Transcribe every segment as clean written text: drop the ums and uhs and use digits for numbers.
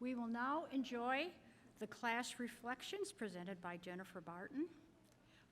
We will now enjoy the class reflections presented by Jennifer Barton,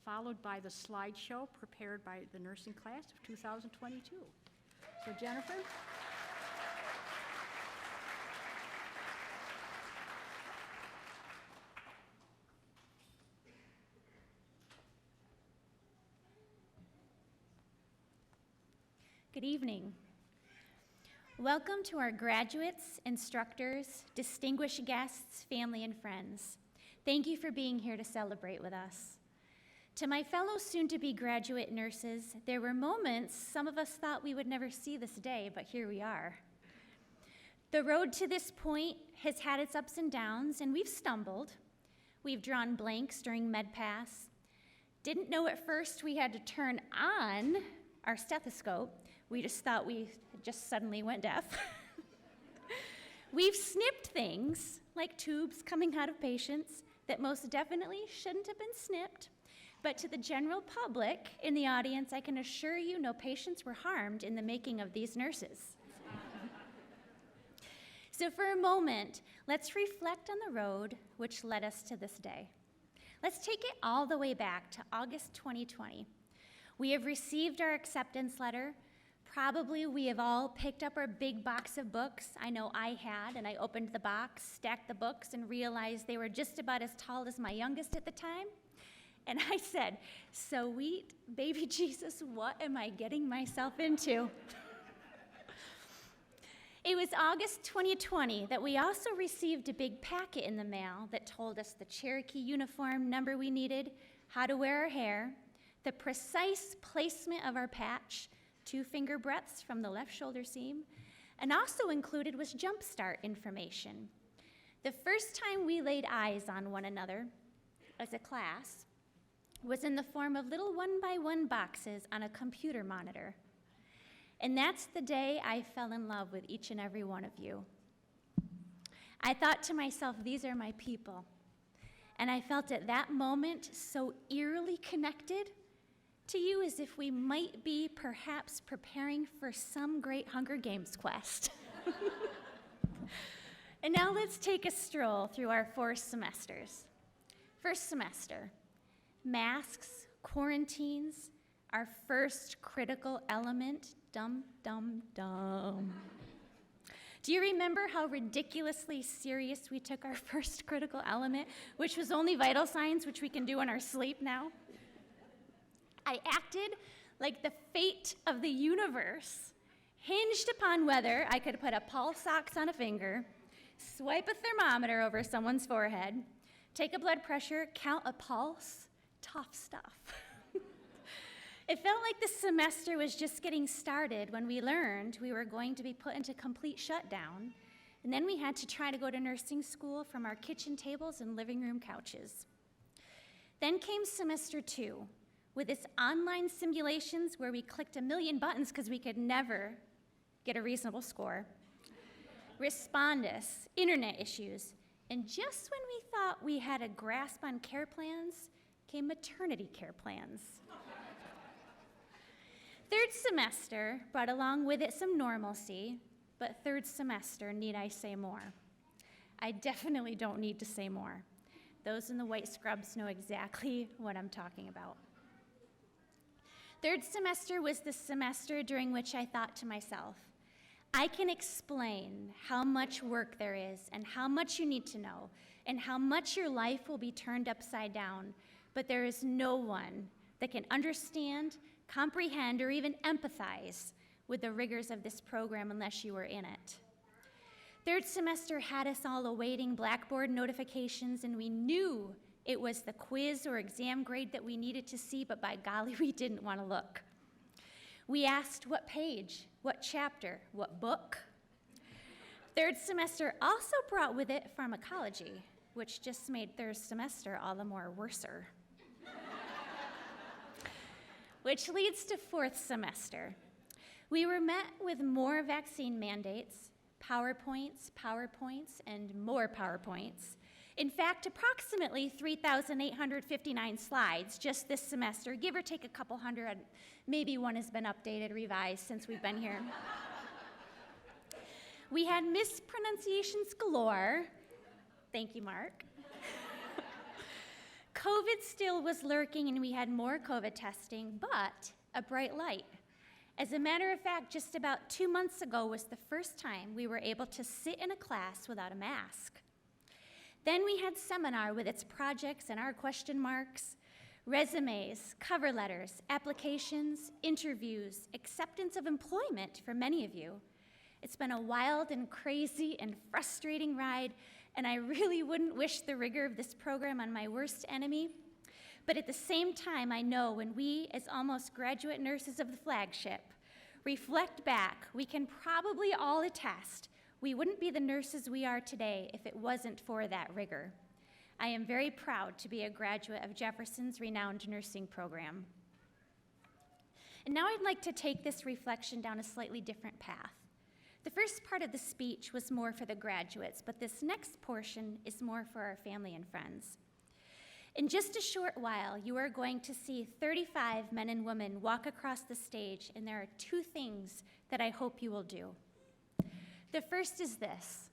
followed by the slideshow prepared by the nursing class of 2022. So Jennifer. Good evening. Welcome to our graduates, instructors, distinguished guests, family, and friends. Thank you for being here to celebrate with us. To my fellow soon-to-be graduate nurses, there were moments some of us thought we would never see this day, but here we are. The road to this point has had its ups and downs, and we've stumbled. We've drawn blanks during MedPass. Didn't know at first we had to turn on our stethoscope. We just thought we just suddenly went deaf. We've snipped things, like tubes coming out of patients, that most definitely shouldn't have been snipped. But to the general public in the audience, I can assure you no patients were harmed in the making of these nurses. So for a moment, let's reflect on the road which led us to this day. Let's take it all the way back to August 2020. We have received our acceptance letter. Probably we have all picked up our big box of books. I know I had, and I opened the box, stacked the books, and realized they were just about as tall as my youngest at the time. And I said, "Sweet baby Jesus, what am I getting myself into?" It was August 2020 that we also received a big packet in the mail that told us the Cherokee uniform number we needed, how to wear our hair, the precise placement of our patch, 2 finger breadths from the left shoulder seam, and also included was jump start information. The first time we laid eyes on one another as a class was in the form of little 1x1 boxes on a computer monitor. And that's the day I fell in love with each and every one of you. I thought to myself, these are my people. And I felt at that moment so eerily connected to you as if we might be perhaps preparing for some great Hunger Games quest. And now let's take a stroll through our 4 semesters. First semester, masks, quarantines, our first critical element, dum, dum, dum. Do you remember how ridiculously serious we took our first critical element, which was only vital signs, which we can do in our sleep now? I acted like the fate of the universe hinged upon whether I could put a pulse ox on a finger, swipe a thermometer over someone's forehead, take a blood pressure, count a pulse. Tough stuff. It felt like the semester was just getting started when we learned we were going to be put into complete shutdown, and then we had to try to go to nursing school from our kitchen tables and living room couches. Then came semester 2, with its online simulations where we clicked a million buttons because we could never get a reasonable score, Respondus, internet issues, and just when we thought we had a grasp on care plans, came maternity care plans. Third semester brought along with it some normalcy, but third semester, need I say more? I definitely don't need to say more. Those in the white scrubs know exactly what I'm talking about. Third semester was the semester during which I thought to myself, I can explain how much work there is and how much you need to know and how much your life will be turned upside down, but there is no one that can understand, comprehend, or even empathize with the rigors of this program unless you were in it. Third semester had us all awaiting Blackboard notifications, and we knew it was the quiz or exam grade that we needed to see, but by golly, we didn't want to look. We asked what page, what chapter, what book. Third semester also brought with it pharmacology, which just made third semester all the more worser. Which leads to fourth semester. We were met with more vaccine mandates, PowerPoints, and more PowerPoints. In fact, approximately 3,859 slides just this semester, give or take a couple hundred. Maybe one has been updated, revised since we've been here. We had mispronunciations galore, Thank you, Mark. COVID still was lurking and we had more COVID testing, but a bright light. As a matter of fact, just about 2 months ago was the first time we were able to sit in a class without a mask. Then we had seminar with its projects and our question marks, resumes, cover letters, applications, interviews, acceptance of employment for many of you. It's been a wild and crazy and frustrating ride, and I really wouldn't wish the rigor of this program on my worst enemy. But at the same time, I know when we, as almost graduate nurses of the flagship, reflect back, we can probably all attest we wouldn't be the nurses we are today if it wasn't for that rigor. I am very proud to be a graduate of Jefferson's renowned nursing program. And now I'd like to take this reflection down a slightly different path. The first part of the speech was more for the graduates, but this next portion is more for our family and friends. In just a short while, you are going to see 35 men and women walk across the stage, and there are 2 things that I hope you will do. The first is this.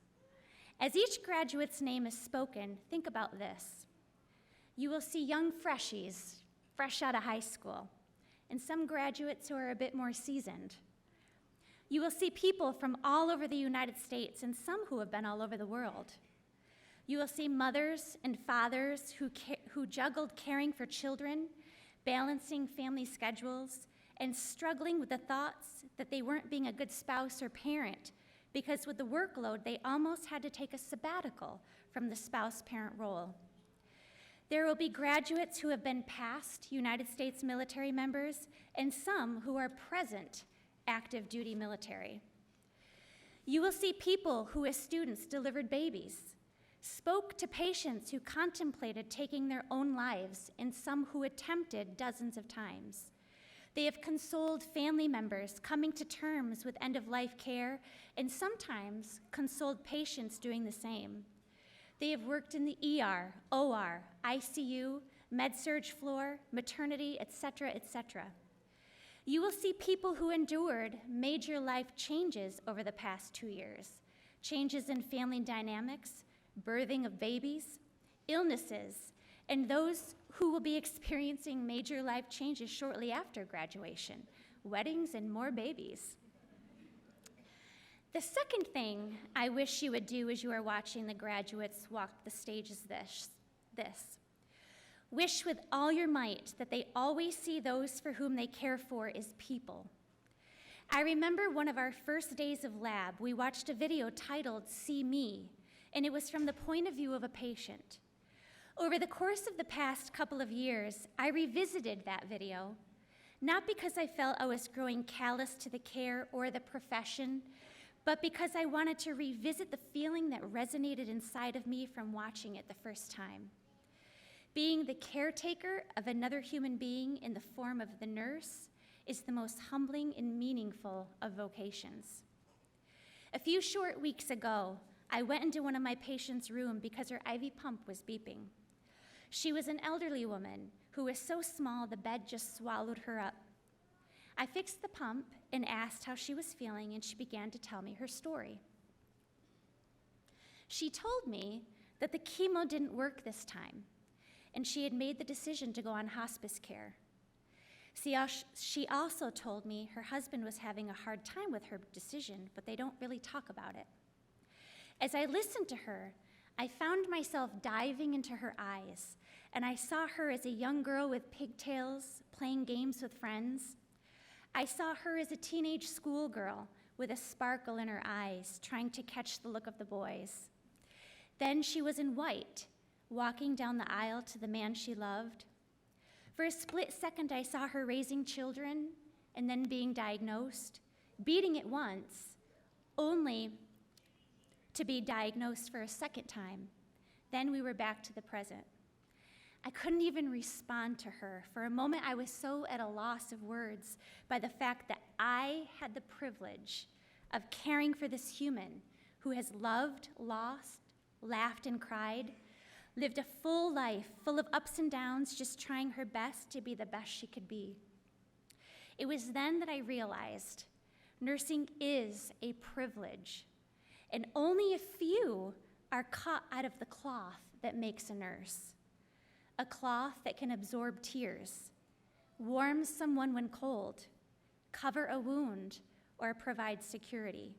As each graduate's name is spoken, think about this. You will see young freshies, fresh out of high school, and some graduates who are a bit more seasoned. You will see people from all over the United States and some who have been all over the world. You will see mothers and fathers who juggled caring for children, balancing family schedules, and struggling with the thoughts that they weren't being a good spouse or parent because with the workload, they almost had to take a sabbatical from the spouse-parent role. There will be graduates who have been past United States military members and some who are present active duty military. You will see people who as students delivered babies, spoke to patients who contemplated taking their own lives and some who attempted dozens of times. They have consoled family members coming to terms with end-of-life care and sometimes consoled patients doing the same. They have worked in the ER, OR, ICU, med-surg floor, maternity, etc., etc. You will see people who endured major life changes over the past 2 years, changes in family dynamics, birthing of babies, illnesses, and those who will be experiencing major life changes shortly after graduation, weddings and more babies. The second thing I wish you would do as you are watching the graduates walk the stage is this. Wish with all your might that they always see those for whom they care for as people. I remember one of our first days of lab, we watched a video titled See Me, and it was from the point of view of a patient. Over the course of the past couple of years, I revisited that video, not because I felt I was growing callous to the care or the profession, but because I wanted to revisit the feeling that resonated inside of me from watching it the first time. Being the caretaker of another human being in the form of the nurse is the most humbling and meaningful of vocations. A few short weeks ago, I went into one of my patients' room because her IV pump was beeping. She was an elderly woman who was so small the bed just swallowed her up. I fixed the pump and asked how she was feeling, and she began to tell me her story. She told me that the chemo didn't work this time, and she had made the decision to go on hospice care. She also told me her husband was having a hard time with her decision, but they don't really talk about it. As I listened to her, I found myself diving into her eyes, and I saw her as a young girl with pigtails, playing games with friends. I saw her as a teenage schoolgirl with a sparkle in her eyes, trying to catch the look of the boys. Then she was in white, walking down the aisle to the man she loved. For a split second, I saw her raising children and then being diagnosed, beating it once, only to be diagnosed for a second time. Then we were back to the present. I couldn't even respond to her. For a moment, I was so at a loss of words by the fact that I had the privilege of caring for this human who has loved, lost, laughed, and cried, lived a full life full of ups and downs, just trying her best to be the best she could be. It was then that I realized nursing is a privilege, and only a few are cut out of the cloth that makes a nurse, a cloth that can absorb tears, warm someone when cold, cover a wound, or provide security.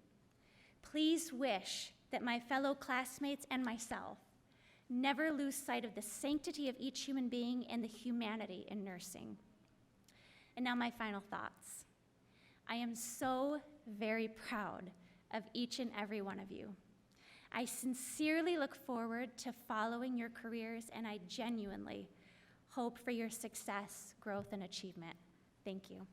Please wish that my fellow classmates and myself never lose sight of the sanctity of each human being and the humanity in nursing. And now my final thoughts. I am so very proud of each and every one of you. I sincerely look forward to following your careers, and I genuinely hope for your success, growth, and achievement. Thank you.